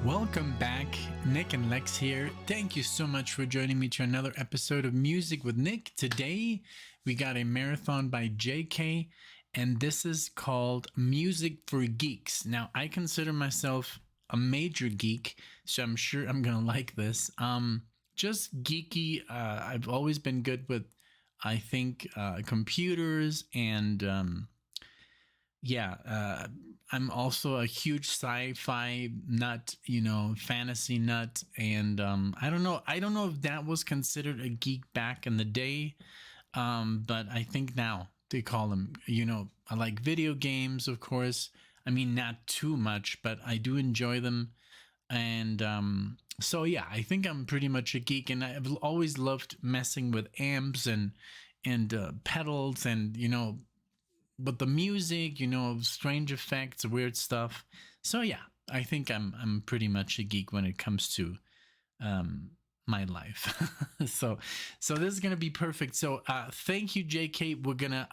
Welcome back, Nick and Lex here. Thank you so much for joining me to another episode of Music with Nick. Today, we got a marathon by JK, and this is called Music for Geeks. Now, I consider myself a major geek, so I'm sure I'm gonna like this. Just geeky. I've always been good with, I think, computers and I'm also a huge sci-fi nut, fantasy nut, and I don't know if that was considered a geek back in the day, but I think now they call them. I like video games, of course. I mean, not too much, but I do enjoy them, and so yeah, I think I'm pretty much a geek, and I've always loved messing with amps and pedals and but the music, strange effects, weird stuff. So yeah, I think I'm pretty much a geek when it comes to my life. so this is gonna be perfect. So thank you, JK. We're gonna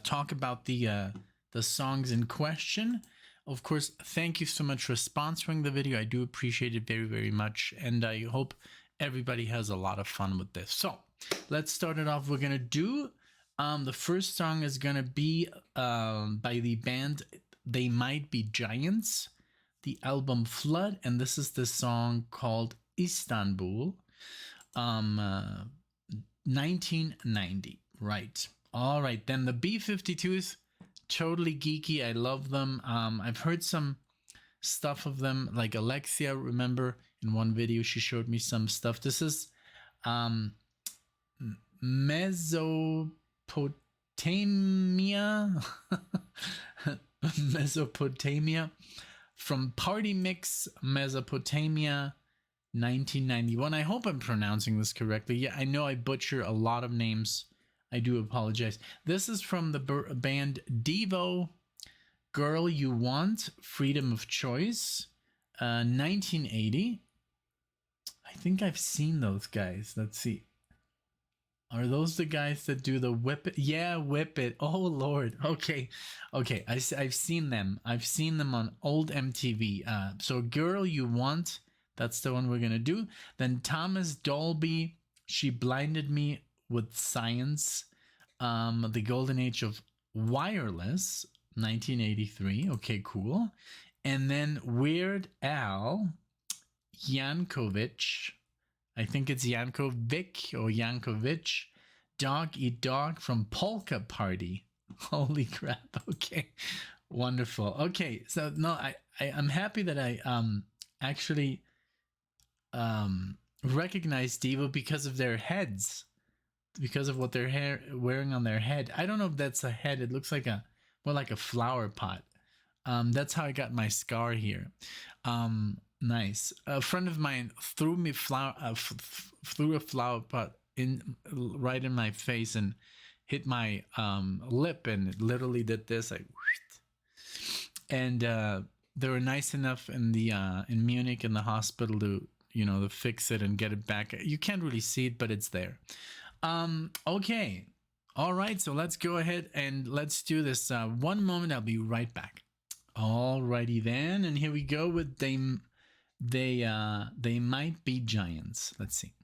talk about the songs in question. Of course, thank you so much for sponsoring the video. I do appreciate it very, very much, and I hope everybody has a lot of fun with this. So let's start it off. We're gonna do. The first song is gonna be by the band They Might Be Giants, the album Flood, and this is the song called Istanbul, 1990. Right. All right. Then the B-52’s, totally geeky. I love them. I've heard some stuff of them, like Alexia. Remember in one video she showed me some stuff. This is Mesopotamia from Party Mix Mesopotamia 1991. I hope I'm pronouncing this correctly. Yeah, I know I butcher a lot of names. I do apologize. This is from the band Devo, Girl You Want, Freedom of Choice, 1980. I think I've seen those guys. Let's see. Are those the guys that do the Whip It? Yeah, Whip It. Oh, Lord. Okay. I've seen them. I've seen them on old MTV. So Girl You Want, that's the one we're going to do. Then Thomas Dolby, She Blinded Me with Science. The Golden Age of Wireless, 1983. Okay, cool. And then Weird Al Yankovic. I think it's Yankovic or Yankovic. Dog Eat Dog from Polka Party. Holy crap. Okay. Wonderful. Okay. So no, I'm happy that I actually recognize Devo because of their heads. Because of what they're wearing on their head. I don't know if that's a head. It looks like more like a flower pot. That's how I got my scar here. Nice. A friend of mine threw a flower pot right in my face and hit my lip, and it literally did this. And they were nice enough in Munich in the hospital to to fix it and get it back. You can't really see it, but it's there. Okay. All right. So let's go ahead and let's do this. One moment. I'll be right back. Alrighty then, and here we go with They Might Be Giants. Let's see.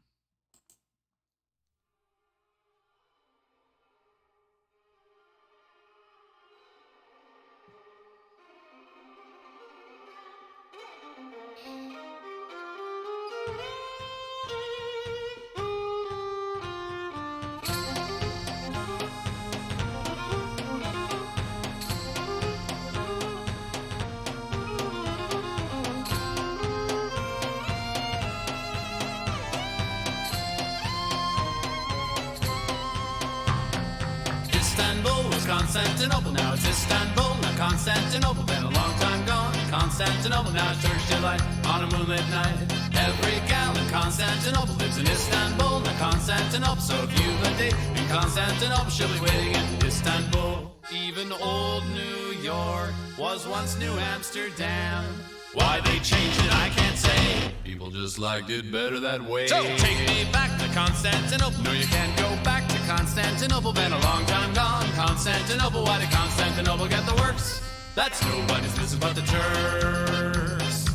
Constantinople, now it's Istanbul, now Constantinople, been a long time gone. Constantinople, now it's Turkish delight on a moonlit night. Every gal in Constantinople lives in Istanbul, now Constantinople. So if you've a date in Constantinople, she'll be waiting in Istanbul. Even old New York was once New Amsterdam. Why they changed it, I can't say. People just liked it better that way. So take me back to Constantinople. No, you can't go back to Constantinople. Been a long time gone. Constantinople, why did Constantinople get the works? That's nobody's business but the Turks.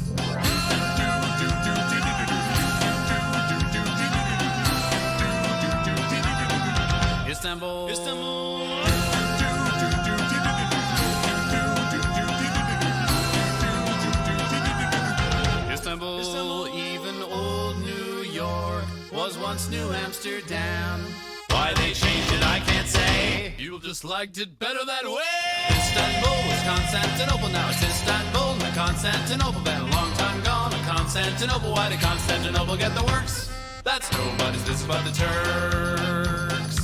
Istanbul. Istanbul. Istanbul. Istanbul. Even old New York was once New Amsterdam. Why they changed it, I can't say. People just liked it better that way. Istanbul was Constantinople, now it's Istanbul. Now Constantinople, been a long time gone. Constantinople, why did Constantinople get the works? That's nobody's business but the Turks.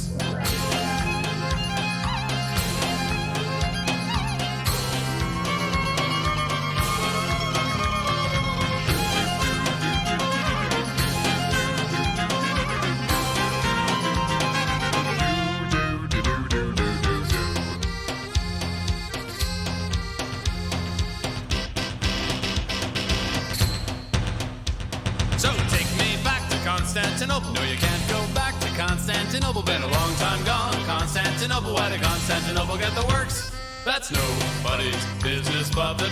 So take me back to Constantinople. No, you can't go back to Constantinople. Been a long time gone. Constantinople, why did Constantinople get the works? That's nobody's business but the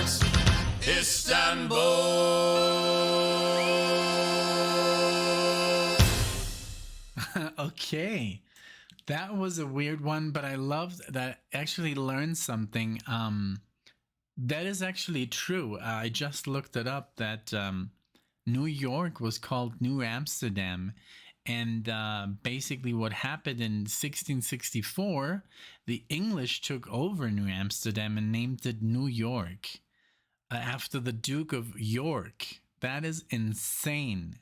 Turks. Istanbul. Okay. That was a weird one, but I loved that. I actually learned something. That is actually true. I just looked it up that New York was called New Amsterdam. And basically what happened in 1664, the English took over New Amsterdam and named it New York after the Duke of York. That is insane.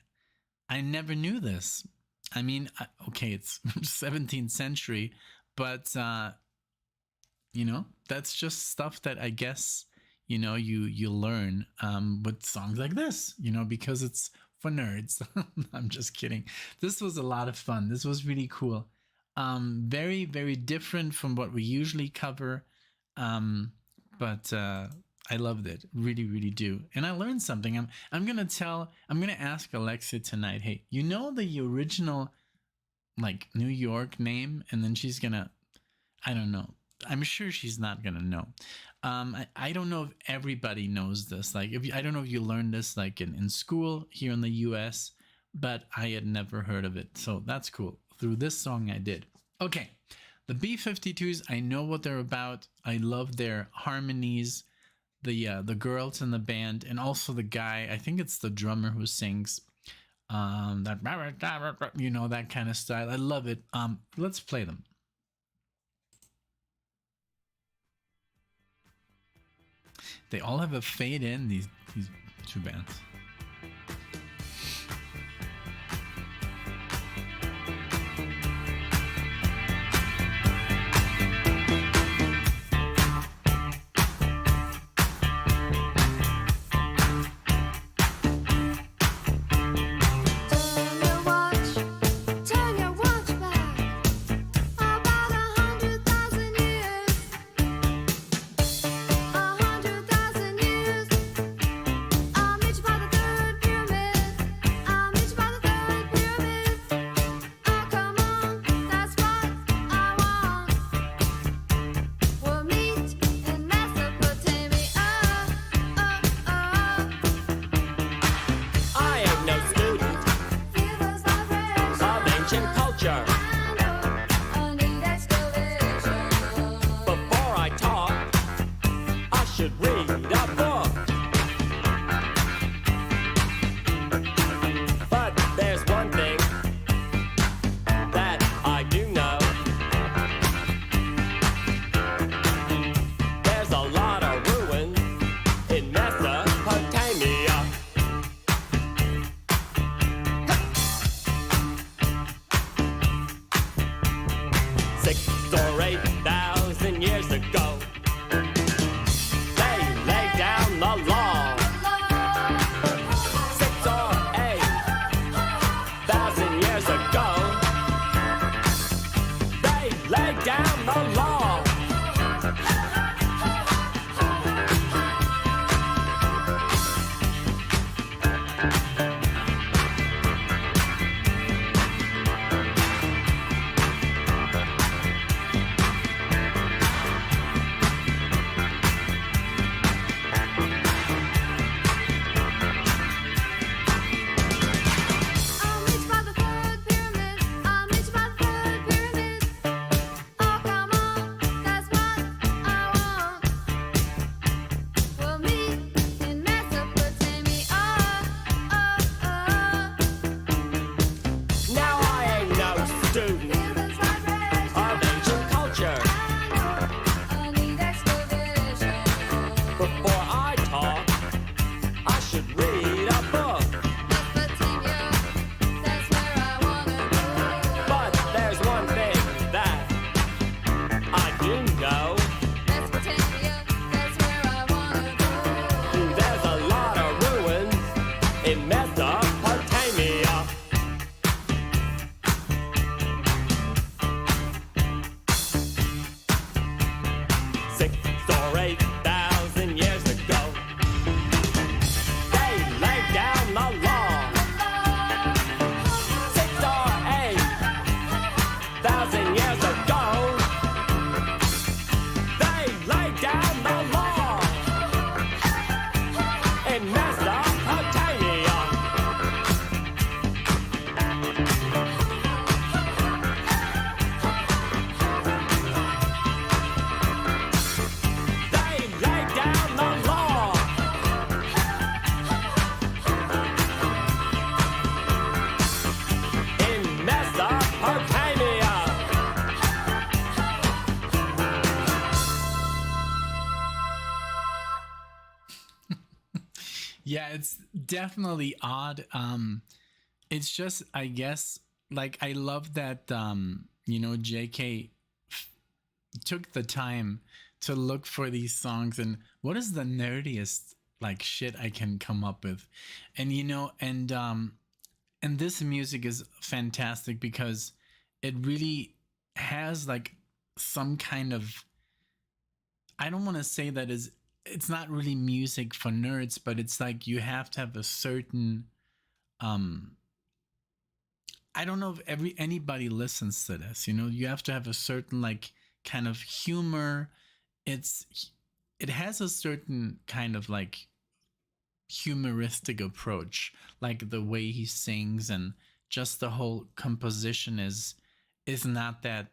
I never knew this. I mean, okay, it's 17th century, but you know, that's just stuff that I guess, you know, you learn with songs like this, you know, because it's for nerds. I'm just kidding. This was a lot of fun. This was really cool. Very, very different from what we usually cover. But I loved it. Really, really do. And I learned something. I'm gonna ask Alexa tonight, hey, you know the original like New York name? And then she's gonna, I don't know. I'm sure she's not gonna know. I don't know if everybody knows this. Like, I don't know if you learned this like in school here in the US, but I had never heard of it. So that's cool. Through this song, I did. Okay, the B-52’s. I know what they're about. I love their harmonies. The girls in the band, and also the guy. I think it's the drummer who sings that, you know, that kind of style. I love it. Let's play them. They all have a fade in, these two bands. student of ancient culture. Before I talk, I should read a book. But there's one thing that I do know. There's a lot of ruins in Mesopotamia. Six or 8,000 years ago, they laid down the law. 6 or 8,000 years ago, they laid down the law in Mesopotamia. They laid down the law in Mesopotamia. Yeah, it's definitely odd. It's just, I guess, like, I love that JK took the time to look for these songs and what is the nerdiest like shit I can come up with. And and this music is fantastic because it really has like some kind of, I don't want to say that it's not really music for nerds, but it's like you have to have a certain I don't know if anybody listens to this, you have to have a certain like kind of humor. It has a certain kind of like humoristic approach, like the way he sings and just the whole composition is not that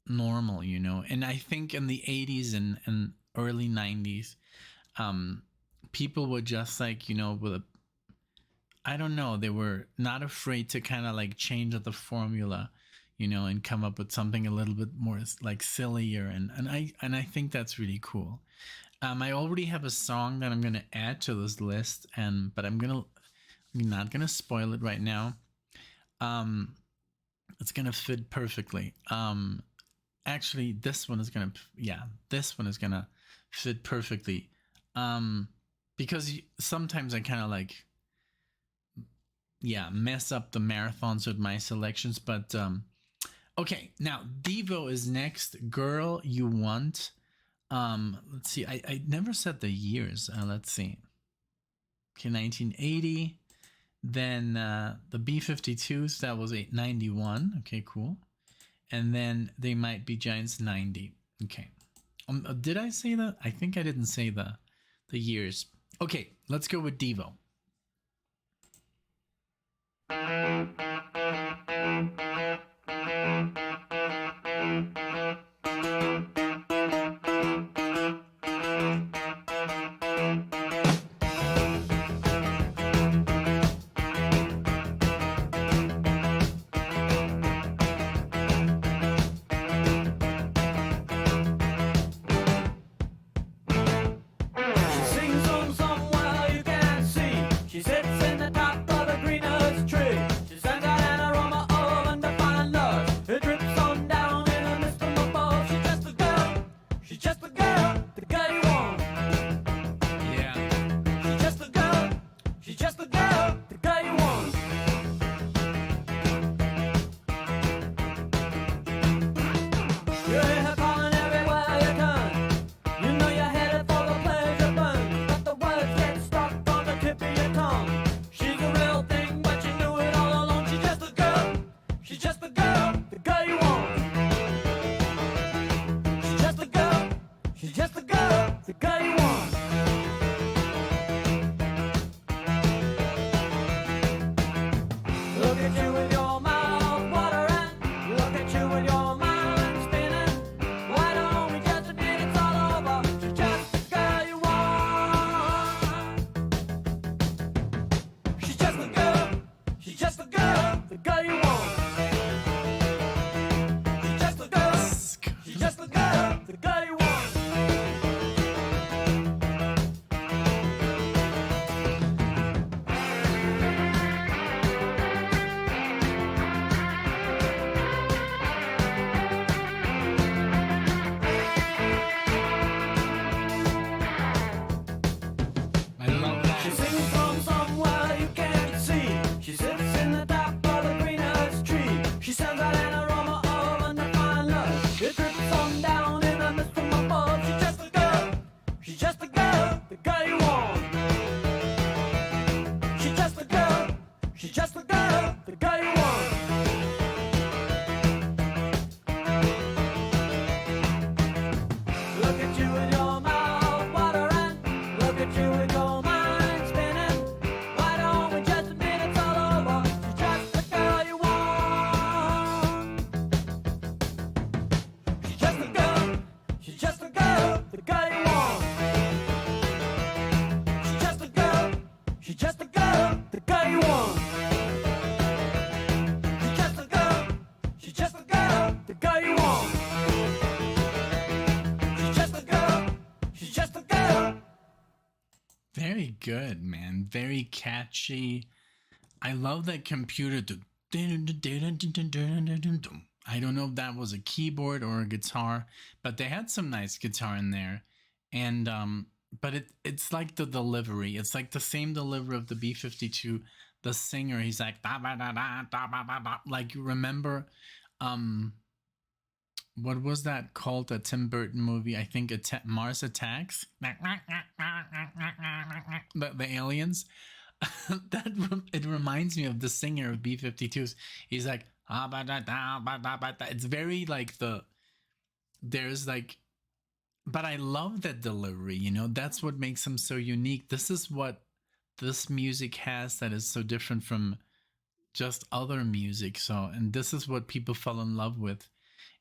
normal, and I think in the 80s and early 90s people were just like, I don't know, they were not afraid to kind of like change the formula, and come up with something a little bit more like sillier, and I think that's really cool. I already have a song that I'm gonna add to this list, but I'm not gonna spoil it right now. It's gonna fit perfectly. Actually, this one is gonna fit perfectly. Because sometimes I kind of like, mess up the marathons with my selections, but okay, now Devo is next. Girl You Want. Let's see, I never said the years. Let's see. Okay, 1980. Then the B-52’s, that was 91. Okay, cool. And then They Might Be Giants, 90. Okay. Did I say that? I think I didn't say the years. Okay, let's go with Devo. good, man. Very catchy. I love that computer. I don't know if that was a keyboard or a guitar, but they had some nice guitar in there. And but it's like the delivery. It's like the same delivery of the B-52. The singer, he's like da ba da da da ba ba ba. Like, you remember what was that called? The Tim Burton movie? I think Mars Attacks. The aliens. It reminds me of the singer of B-52’s. He's like ah ba da da ba da ba da. It's very like there's like, but I love that delivery. You know, that's what makes him so unique. This is what this music has that is so different from just other music. So, and this is what people fell in love with.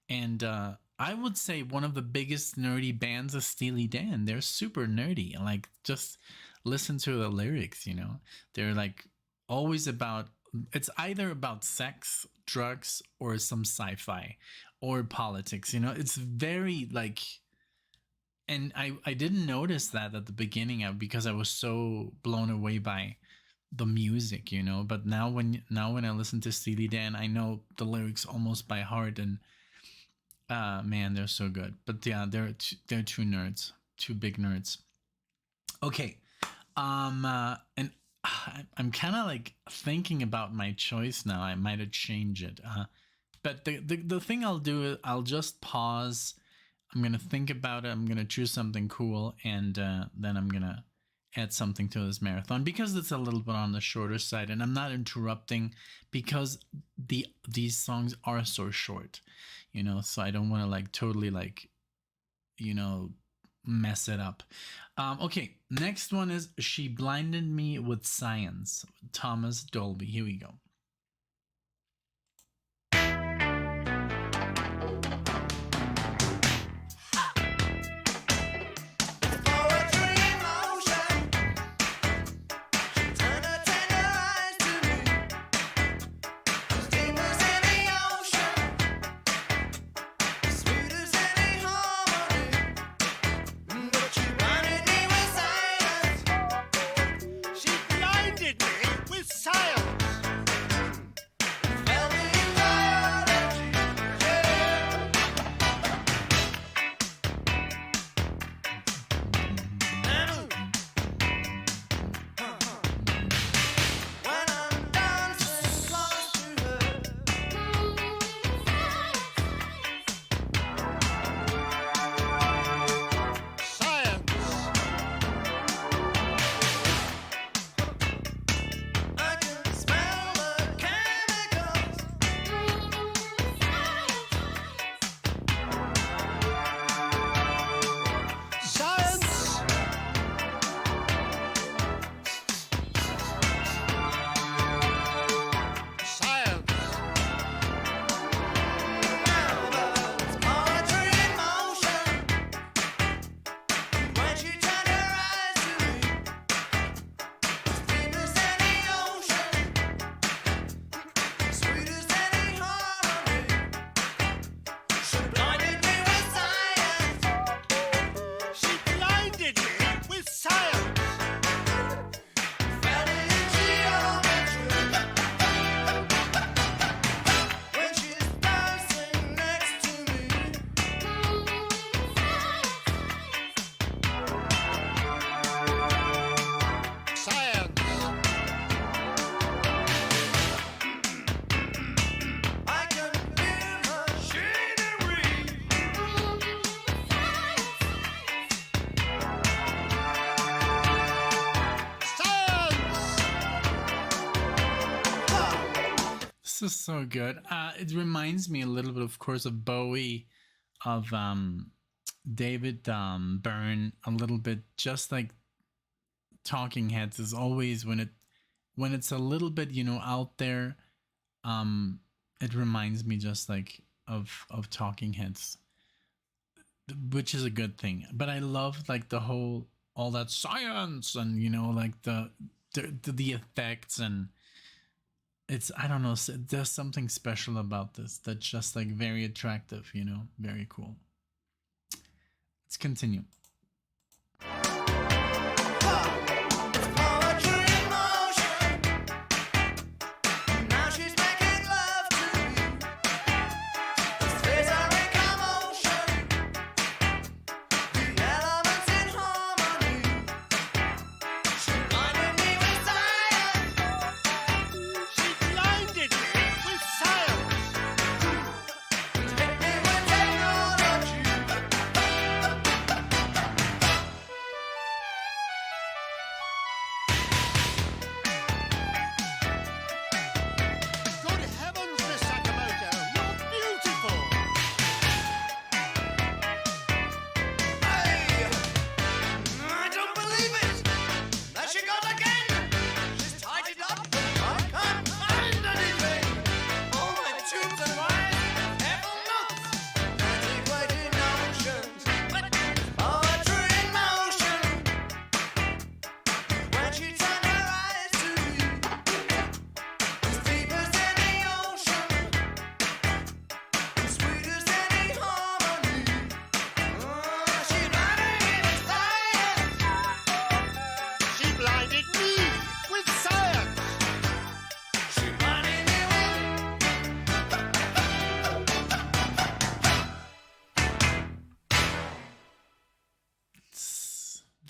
And I would say one of the biggest nerdy bands is Steely Dan. They're super nerdy. Like, just listen to the lyrics, you know. They're like always about, it's either about sex, drugs, or some sci-fi or politics, you know. It's very like, and I didn't notice that at the beginning because I was so blown away by the music, you know. But now when I listen to Steely Dan, I know the lyrics almost by heart, and man, they're so good. But yeah, they're two nerds, two big nerds. Okay, and I'm kind of like thinking about my choice now. I might have changed it, but the thing I'll do is I'll just pause. I'm gonna think about it. I'm gonna choose something cool, and then I'm gonna add something to this marathon because it's a little bit on the shorter side, and I'm not interrupting because these songs are so short, you know. So I don't want to like totally like, you know, mess it up. Okay, next one is She Blinded Me with Science, Thomas Dolby. Here we go. This is so good. It reminds me a little bit, of course, of Bowie, of David Byrne, a little bit, just like Talking Heads is always when it's a little bit, you know, out there. It reminds me just like of Talking Heads, which is a good thing. But I love like all that science and, you know, like the effects, and it's, I don't know, there's something special about this that's just like very attractive, you know, very cool. Let's continue.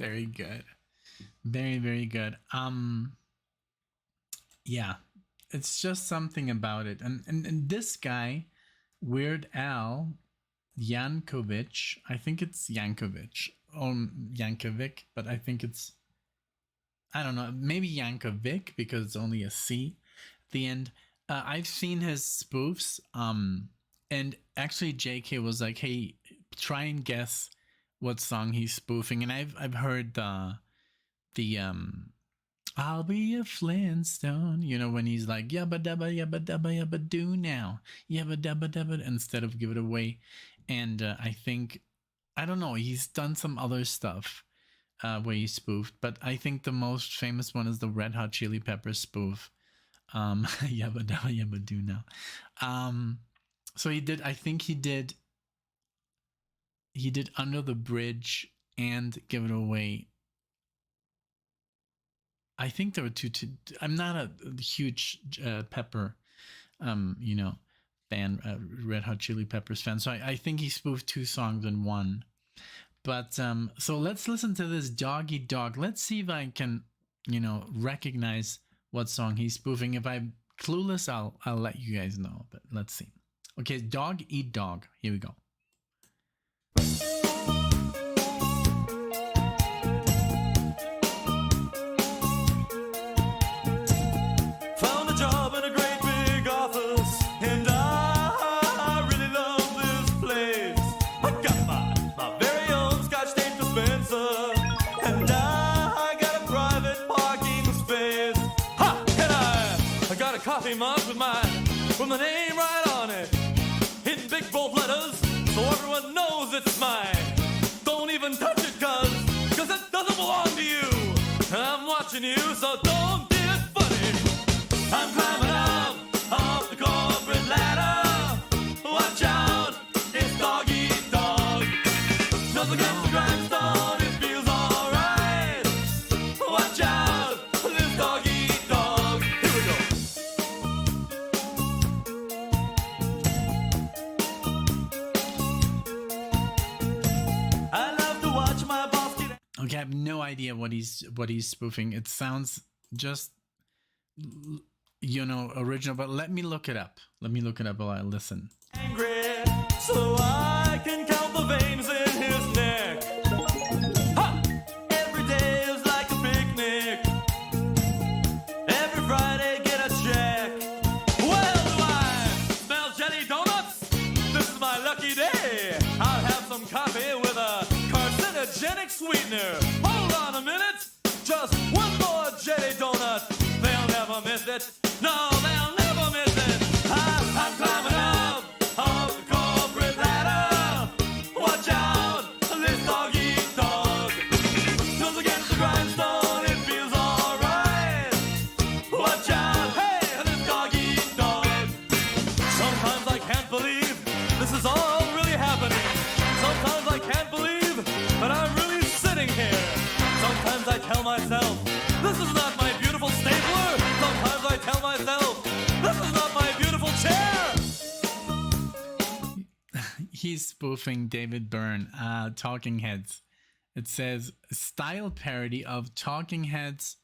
Very good. Very, very good. Yeah, it's just something about it. And this guy, Weird Al Yankovic, I think it's Yankovic or Yankovic, but I think it's, I don't know, maybe Yankovic because it's only a C at the end. I've seen his spoofs, and actually JK was like, hey, try and guess what song he's spoofing. And I've heard the I'll be a Flintstone, you know, when he's like yabba dabba yabba dabba yabba do now, yabba dabba dabba, instead of give it away. And I think, I don't know, he's done some other stuff where he spoofed, but I think the most famous one is the Red Hot Chili Peppers spoof, yabba dabba yabba do now. So he did, I think he did Under the Bridge and Give It Away. I think there were two. I'm not a huge Pepper, you know, fan, Red Hot Chili Peppers fan. So I think he spoofed two songs in one. But so let's listen to this Doggy Dog. Let's see if I can, you know, recognize what song he's spoofing. If I'm clueless, I'll let you guys know. But let's see. Okay, Dog Eat Dog. Here we go. Coffee mug with my name right on it, in big bold letters, so everyone knows it's mine. Don't even touch it, cause it doesn't belong to you. I'm watching you, so don't get funny. I'm climbing up off the corporate ladder. Watch out, it's dog eat dog. Nothing against the grindstone, it feels alright. Watch out, this dog eat dog. Here we go. Okay, I have no idea what he's spoofing. It sounds just, you know, original, but let me look it up. Let me look it up while I listen. Angry, so I can count the veins in his neck. Ha! Every day is like a picnic. Every Friday get a check. Well, do I smell jelly donuts? This is my lucky day. I'll have some coffee with a carcinogenic sweetener. Hold on a minute. Just one more jelly donut. They'll never miss it. No, they'll never miss it. I'm climbing up the corporate ladder. Watch out, this dog eat dog. Goes against the grindstone, it feels alright. Watch out, hey, this dog eat dog. Sometimes I can't believe this is all really happening. Sometimes I can't believe that I'm really sitting here. Sometimes I tell myself, this is not my beautiful stapler. Sometimes I tell myself, this is not my beautiful chair. He's spoofing David Byrne, Talking Heads. It says style parody of Talking Heads,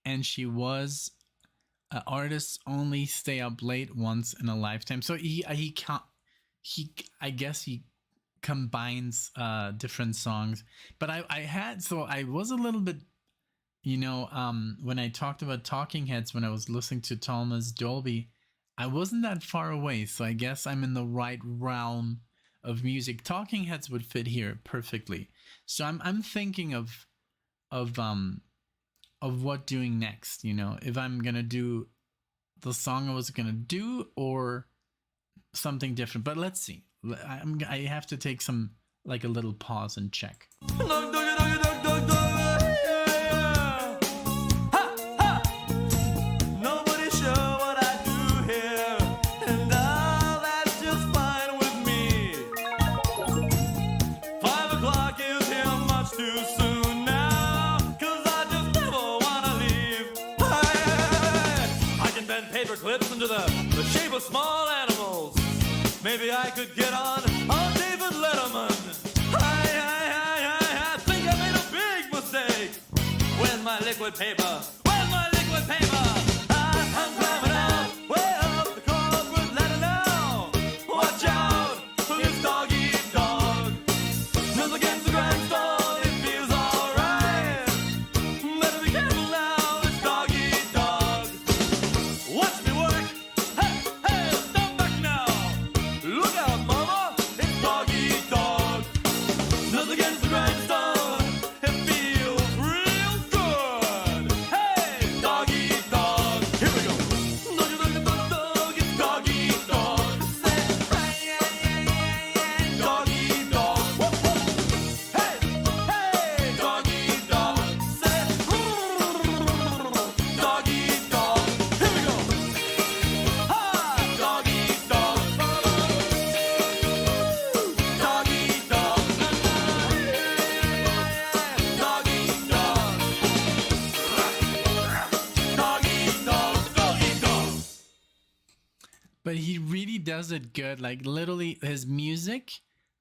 and she was artists only stay up late once in a lifetime. So he I guess he combines different songs. But I was a little bit, you know, when I talked about Talking Heads, when I was listening to Thomas Dolby, I wasn't that far away. So I guess I'm in the right realm of music. Talking Heads would fit here perfectly. So I'm thinking of what doing next, you know, if I'm gonna do the song I was gonna do or something different. But let's see. I have to take some, like, a little pause and check. Nobody sure what I do here, and that's just fine with me. 5 o'clock is here much too soon now, 'cause I just never wanna leave. I can bend paper clips into the shape of small animals. Maybe I could get on David Letterman. I think I made a big mistake. liquid paper? Where's my liquid paper? I'm climbing out, way up the corporate ladder now. Watch out for this dog eat dog. Nose against the grindstone, it feels alright. Better be careful now, this dog eat dog. Watch me work. Hey, hey, stand back now. Look out, mama, it's dog eat dog. Nose against the grindstone, it feels real good. Hey, dog eat dog. Here we go. Dog, it's dog eat dog. Dog eat dog. Hey, hey, dog eat dog. Dog eat dog. Here we go. Ha, dog eat dog. Dog eat dog. Dog eat dog. Dog eat dog. Dog eat dog. But he really does it good. Like literally his music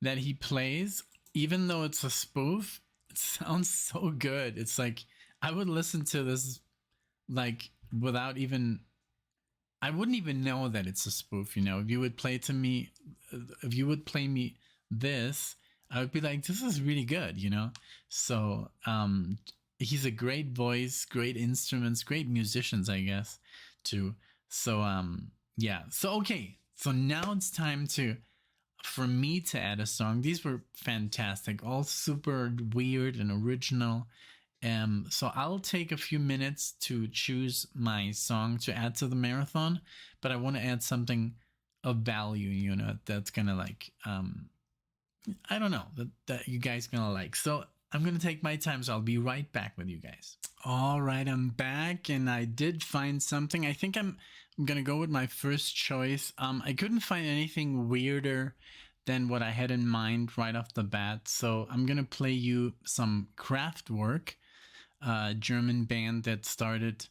that he plays, even though it's a spoof, it sounds so good. It's like I would listen to this like without even, I wouldn't even know that it's a spoof, you know. If you would play to me, if you would play me this, I would be like, this is really good, you know. So he's a great voice, great instruments, great musicians, I guess, too. So yeah. So okay. So now it's time for me to add a song. These were fantastic, all super weird and original. So I'll take a few minutes to choose my song to add to the marathon, but I want to add something of value, you know, that's gonna like I don't know, that you guys gonna like. So I'm gonna take my time, so I'll be right back with you guys. All right, I'm back, and I did find something. I think I'm gonna go with my first choice. I couldn't find anything weirder than what I had in mind right off the bat, so I'm gonna play you some Kraftwerk, a German band that started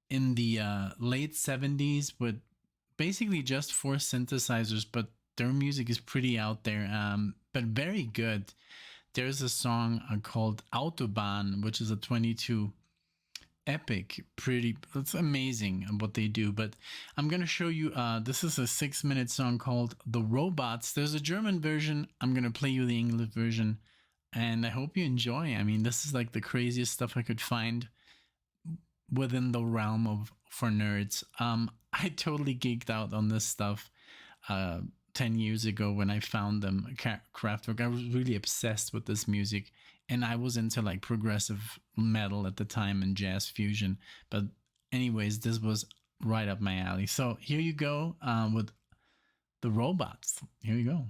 in the late 70s with basically just 4 synthesizers, but their music is pretty out there, but very good. There's a song called Autobahn, which is a 22 epic, pretty, it's amazing what they do. But I'm gonna show you, this is a 6-minute song called The Robots. There's a German version. I'm gonna play you the English version, and I hope you enjoy. I mean, this is like the craziest stuff I could find within the realm of for nerds. I totally geeked out on this stuff 10 years ago when I found them, Kraftwerk. I was really obsessed with this music, and I was into like progressive metal at the time and jazz fusion. But anyways, this was right up my alley. So here you go with The Robots. Here you go.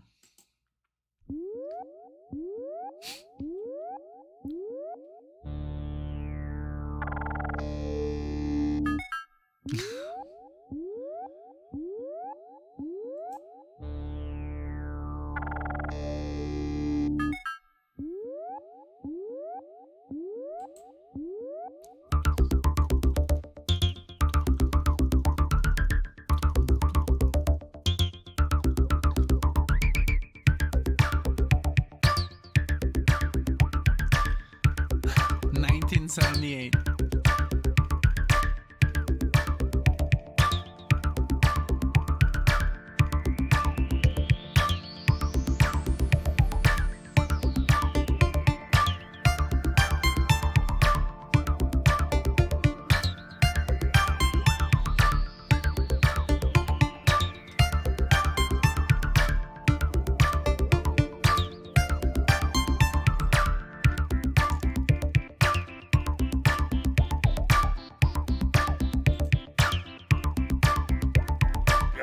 '78.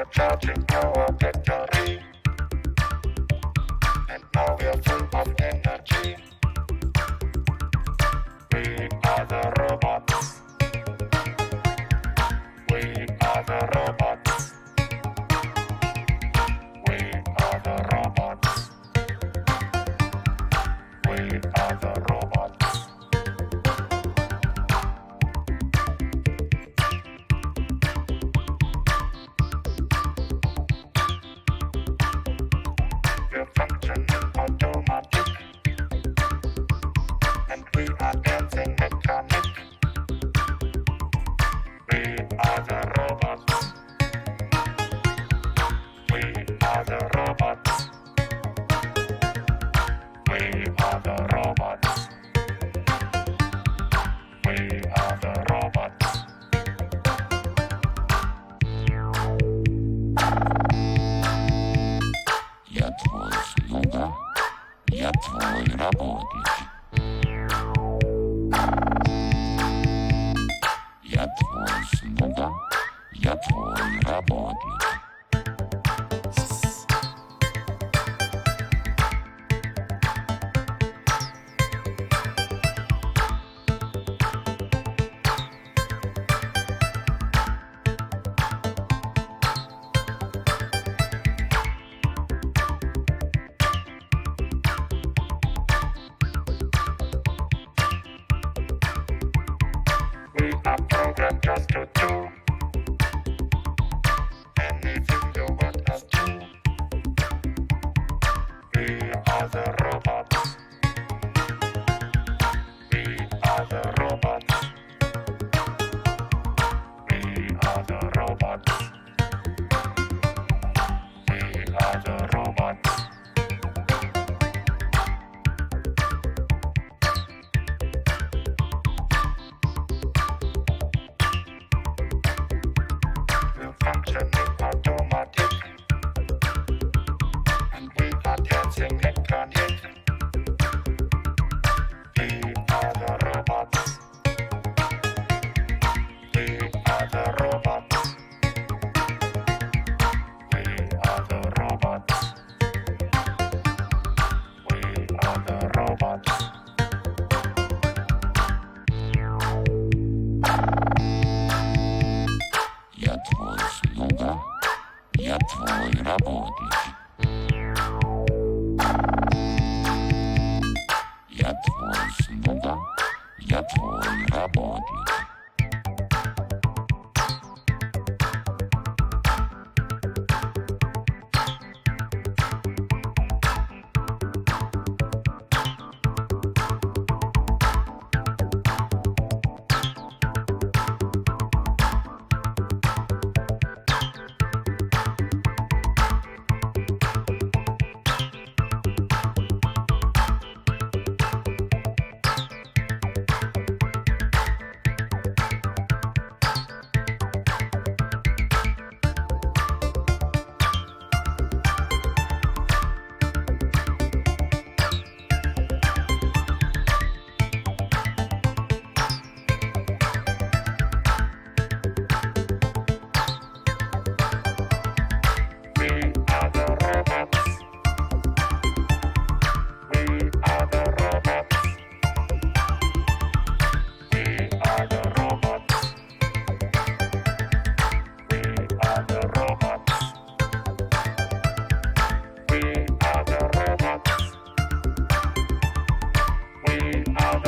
Charging our battery, and now we're full of energy. We are the robots. We are the robots. We are the robots. We are the robots. We're functioning automatic. Я твой работник. Я твой слуга, я твой работник. We are programmed just to do anything you want us to. We are the robots. We are the robots. We are the robots. We are the robots. We're functioning automatic, and we are dancing mechanic. We are the robots. We are the robots. We are the robots. We are the robots. Я твой слуга, я твой работник. Я твой слуга, я твой работник. We are the robots. We are the robots. We are the robots. We are the robots. We are the robots. We are the robots. We are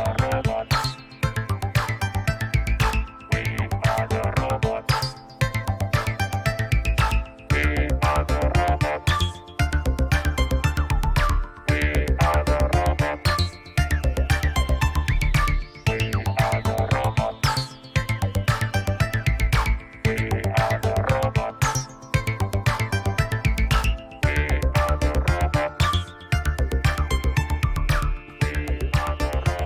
the robots. We are the robots. We are the robots. We are the robots. We are the robots. We are the robots. We are the robots.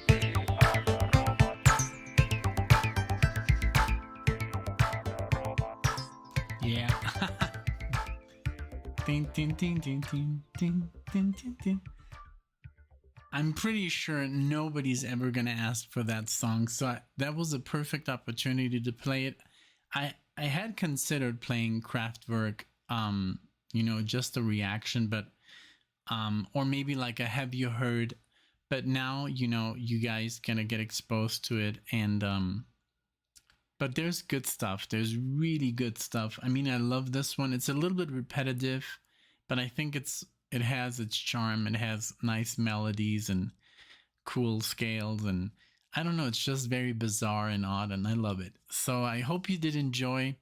We are the robots. Yeah. Ding, ding, ding, ding, ding, ding, ding, ding, ding. I'm pretty sure nobody's ever gonna ask for that song, so that was a perfect opportunity to play it. I had considered playing Kraftwerk, just a reaction, but or maybe like a have you heard, but now you guys gonna get exposed to it, and but there's good stuff. There's really good stuff. I mean, I love this one. It's a little bit repetitive, but I think it has its charm. It has nice melodies and cool scales, and I don't know, it's just very bizarre and odd, and I love it. So I hope you did enjoy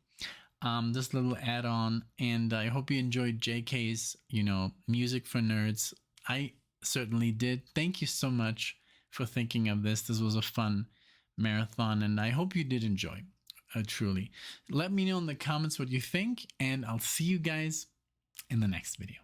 this little add-on, and I hope you enjoyed JK's, music for nerds. I certainly did. Thank you so much for thinking of this. This was a fun marathon, and I hope you did enjoy. Truly. Let me know in the comments what you think, and I'll see you guys in the next video.